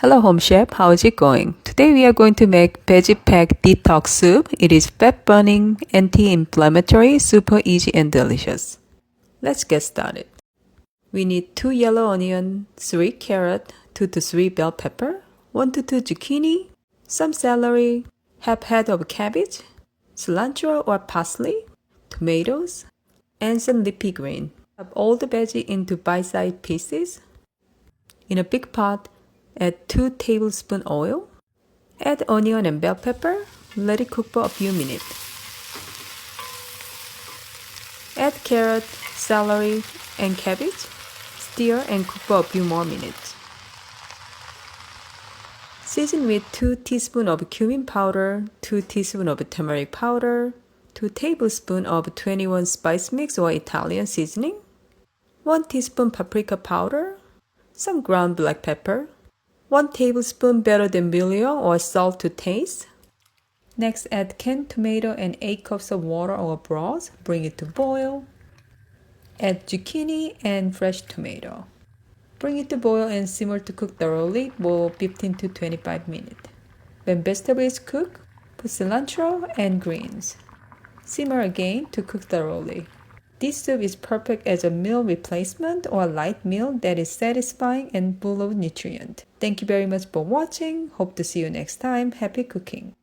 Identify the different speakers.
Speaker 1: Hello Home Chef, how is it going? Today we are going to make veggie pack detox soup. It is fat burning, anti-inflammatory, super easy and delicious. Let's get started. We need 2 yellow onion, 3 carrot, 2 to 3 bell pepper, 1 to 2 zucchini, some celery, half head of cabbage, cilantro or parsley, tomatoes, and some leafy green. Chop all the veggie into bite-sized pieces. In a big pot, add 2 tablespoons oil. Add onion and bell pepper. Let it cook for a few minutes. Add carrot, celery, and cabbage. Stir and cook for a few more minutes. Season with 2 teaspoons of cumin powder, 2 teaspoons of turmeric powder, 2 tablespoons of 21 spice mix or Italian seasoning, 1 teaspoon paprika powder, some ground black pepper, 1 tablespoon better than bouillon or salt to taste. Next, add canned tomato and 8 cups of water or broth. Bring it to boil. Add zucchini and fresh tomato. Bring it to boil and simmer to cook thoroughly for 15 to 25 minutes. When vegetable is cooked, put cilantro and greens. Simmer again to cook thoroughly. This soup is perfect as a meal replacement or a light meal that is satisfying and full of nutrients. Thank you very much for watching. Hope to see you next time. Happy cooking!